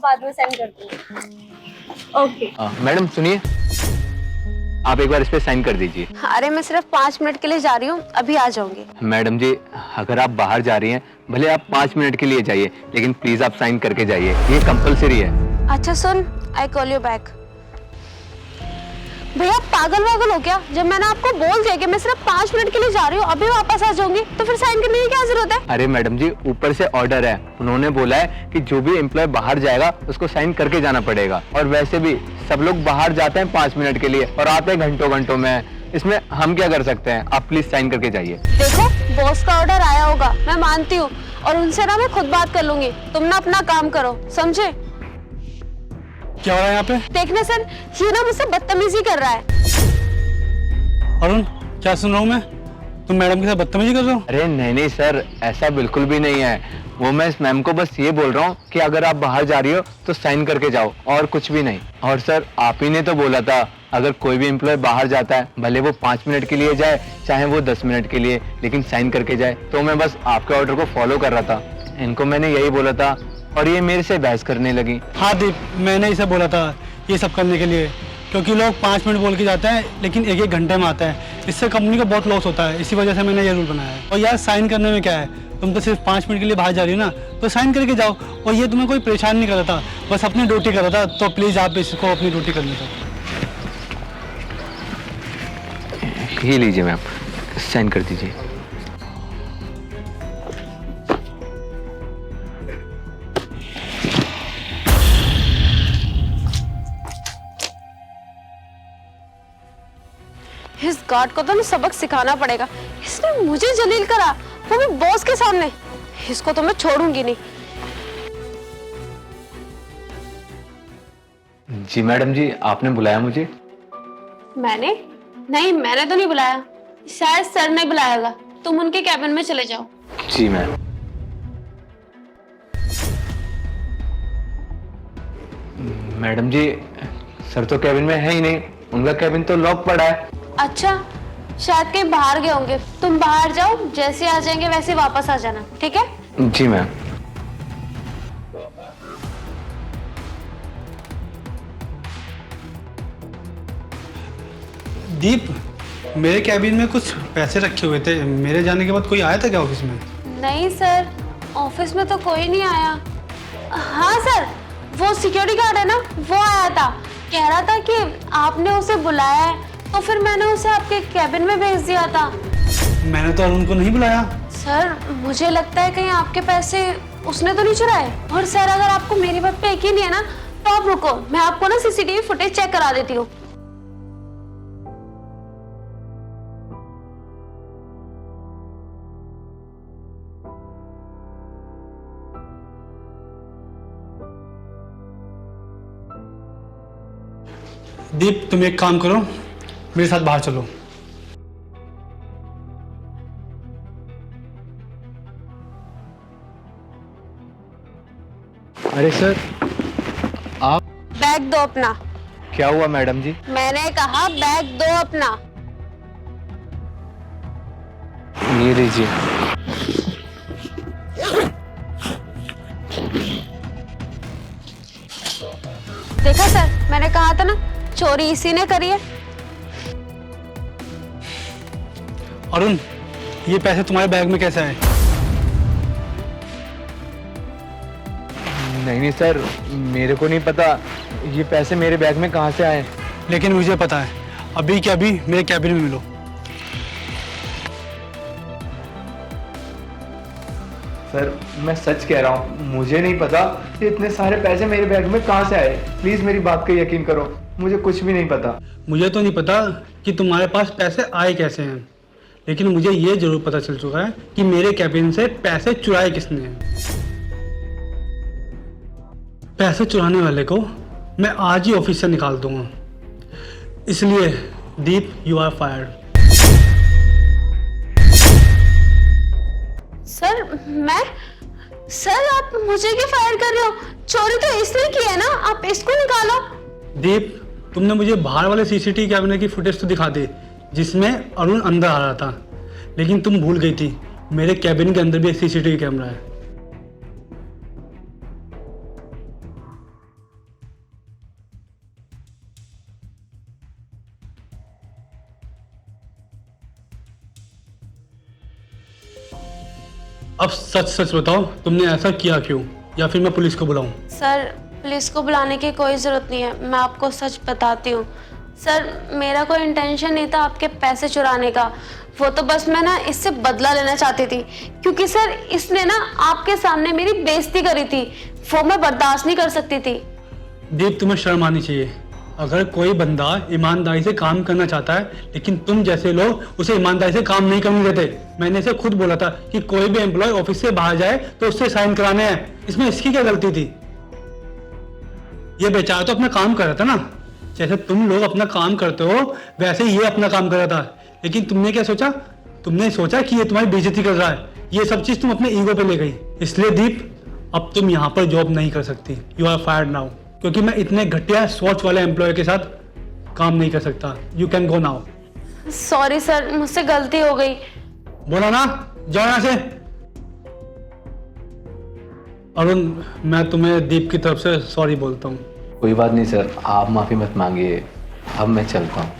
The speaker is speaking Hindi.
बाद में सेंड करती हूँ। ओके। मैडम सुनिए, आप एक बार इस पे साइन कर दीजिए। अरे मैं सिर्फ 5 मिनट के लिए जा रही हूँ, अभी आ जाऊंगी। मैडम जी, अगर आप बाहर जा रही हैं, भले आप 5 मिनट के लिए जाइए, लेकिन प्लीज आप साइन करके जाइए, ये कंपलसरी है। अच्छा सुन, आई कॉल यू बैक। भैया पागल वागल हो क्या? जब मैंने आपको बोल दिया कि मैं सिर्फ 5 मिनट के लिए जा रही हूँ, अभी वापस आ जाऊंगी, तो फिर साइन करने की क्या जरूरत है? अरे मैडम जी, ऊपर से ऑर्डर है, उन्होंने बोला है कि जो भी एम्प्लॉय बाहर जाएगा उसको साइन करके जाना पड़ेगा। और वैसे भी सब लोग बाहर जाते हैं 5 मिनट के लिए और आते हैं घंटों घंटों में, इसमें हम क्या कर सकते हैं? आप प्लीज साइन करके जाइए। देखो बॉस का ऑर्डर आया होगा, मैं मानती हूँ, और उनसे ना मैं खुद बात कर लूंगी। तुम ना अपना काम करो, समझे? क्या हो रहा है यहाँ पे? देखना सर, ये ना मुझसे बदतमीजी कर रहा है। अरुण, क्या सुन रहा हूँ मैं? तुम मैडम के साथ बदतमीजी कर रहे हो? अरे नहीं सर, ऐसा बिल्कुल भी नहीं है। वो मैं इस मैम को बस ये बोल रहा हूँ कि अगर आप बाहर जा रही हो तो साइन करके जाओ, और कुछ भी नहीं। और सर आप ही ने तो बोला था, अगर कोई भी एम्प्लॉय बाहर जाता है, भले वो 5 मिनट के लिए जाए चाहे वो 10 मिनट के लिए, लेकिन साइन करके जाए। तो मैं बस आपके ऑर्डर को फॉलो कर रहा था, इनको मैंने यही बोला था और ये मेरे से बहस करने लगी। हाँ दीप, मैंने इसे बोला था ये सब करने के लिए, क्योंकि लोग 5 मिनट बोल के जाते हैं लेकिन 1-1 घंटे में आता है। इससे कंपनी को बहुत लॉस होता है, इसी वजह से मैंने ये रूल बनाया है। और यार साइन करने में क्या है, तुम तो सिर्फ 5 मिनट के लिए बाहर जा रही हो ना, तो साइन करके जाओ। और ये तुम्हें कोई परेशान नहीं कर रहा था, बस अपनी ड्यूटी कर रहा था। तो प्लीज़ आप इसको अपनी ड्यूटी करने दो। ये लीजिए मैम, साइन कर दीजिए। इस गार्ड को तो ना सबक सिखाना पड़ेगा। इसने मुझे जलील करा, वो भी बॉस के सामने। इसको तो मैं छोड़ूंगी नहीं। जी मैडम जी, आपने बुलाया मुझे? मैंने मैंने तो नहीं बुलाया, शायद सर ने बुलाया होगा। तुम उनके कैबिन में चले जाओ। जी मैम। मैडम जी, सर तो कैबिन में है ही नहीं, उनका कैबिन तो लॉक पड़ा है। अच्छा, शायद कहीं बाहर गए होंगे। तुम बाहर जाओ, जैसे आ जाएंगे वैसे वापस आ जाना, ठीक है? जी मैम। दीप, मेरे कैबिन में कुछ पैसे रखे हुए थे, मेरे जाने के बाद कोई आया था क्या ऑफिस में? नहीं सर, ऑफिस में तो कोई नहीं आया। हाँ सर, वो सिक्योरिटी गार्ड है ना, वो आया था। कह रहा था कि आपने उसे बुलाया है, तो फिर मैंने उसे आपके कैबिन में भेज दिया था। मैंने तो अरुण को नहीं बुलाया। सर मुझे लगता है कहीं आपके पैसे उसने तो नहीं चुराए। और सर अगर आपको मेरी बात पे यकीन नहीं है ना, तो आप रुको, मैं आपको ना सीसीटीवी फुटेज चेक करा देती हूँ। दीप, तुम एक काम करो, मेरे साथ बाहर चलो। अरे सर, आप? बैग दो अपना। क्या हुआ मैडम जी? मैंने कहा बैग दो अपना। ये लीजिए। देखा सर, मैंने कहा था ना, चोरी इसी ने करी है। अरुण, ये पैसे तुम्हारे बैग में कैसे आए? नहीं सर, मेरे को नहीं पता ये पैसे मेरे बैग में कहाँ से आए। लेकिन मुझे पता है, अभी के अभी मेरे कैबिन में मिलो। सर मैं सच कह रहा हूँ, मुझे नहीं पता कि इतने सारे पैसे मेरे बैग में कहाँ से आए। प्लीज मेरी बात पे यकीन करो, मुझे कुछ भी नहीं पता। मुझे तो नहीं पता कि तुम्हारे पास पैसे आए कैसे हैं, लेकिन मुझे ये जरूर पता चल चुका है कि मेरे कैबिन से पैसे चुराए किसने हैं। पैसे चुराने वाले को मैं आज ही ऑफिस से निकाल दूंगा। इसलिए दीप, यू आर फायर्ड। सर आप मुझे क्यों फायर कर रहे हो? चोरी तो इसने की है ना, आप इसको निकालो। दीप, तुमने मुझे बाहर वाले सीसीटीवी कैमरे की फुटेज तो दिखा दी जिसमें अरुण अंदर आ रहा था, लेकिन तुम भूल गई थी मेरे कैबिन के अंदर भी एक सीसीटीवी कैमरा है। अब सच सच बताओ, तुमने ऐसा किया क्यों, या फिर मैं पुलिस को बुलाऊं? सर पुलिस को बुलाने की कोई ज़रूरत नहीं है, मैं आपको सच बताती हूँ। सर मेरा कोई इंटेंशन नहीं था आपके पैसे चुराने का, वो तो बस मैं ना इससे बदला लेना चाहती थी, क्योंकि सर इसने ना आपके सामने मेरी बेइज्जती करी थी, वो मैं बर्दाश्त नहीं कर सकती थी। दीप, तुम्हें शर्म आनी चाहिए। अगर कोई बंदा ईमानदारी से काम करना चाहता है, लेकिन तुम जैसे लोग उसे ईमानदारी से काम नहीं करने देते। मैंने इसे खुद बोला था कि कोई भी एम्प्लॉय ऑफिस से बाहर जाए तो उससे साइन कराने हैं। इसमें इसकी क्या गलती थी? ये बेचारा तो अपना काम कर रहा था ना, जैसे तुम लोग अपना काम करते हो वैसे ये अपना काम कर रहा था। लेकिन तुमने क्या सोचा? तुमने सोचा कि ये तुम्हारी बेइज्जती कर रहा है। ये सब चीज तुम अपने ईगो पे ले गई। इसलिए दीप, अब तुम यहाँ पर जॉब नहीं कर सकती। यू आर फायर्ड नाउ, क्योंकि मैं इतने घटिया सोच वाले एम्प्लॉय के साथ काम नहीं कर सकता। You can go now. Sorry sir, मुझसे गलती हो गई। बोला ना, जाओ यहाँ से। अरुण, मैं तुम्हें दीप की तरफ से सॉरी बोलता हूँ। कोई बात नहीं सर, आप माफ़ी मत मांगिए, अब मैं चलता हूँ।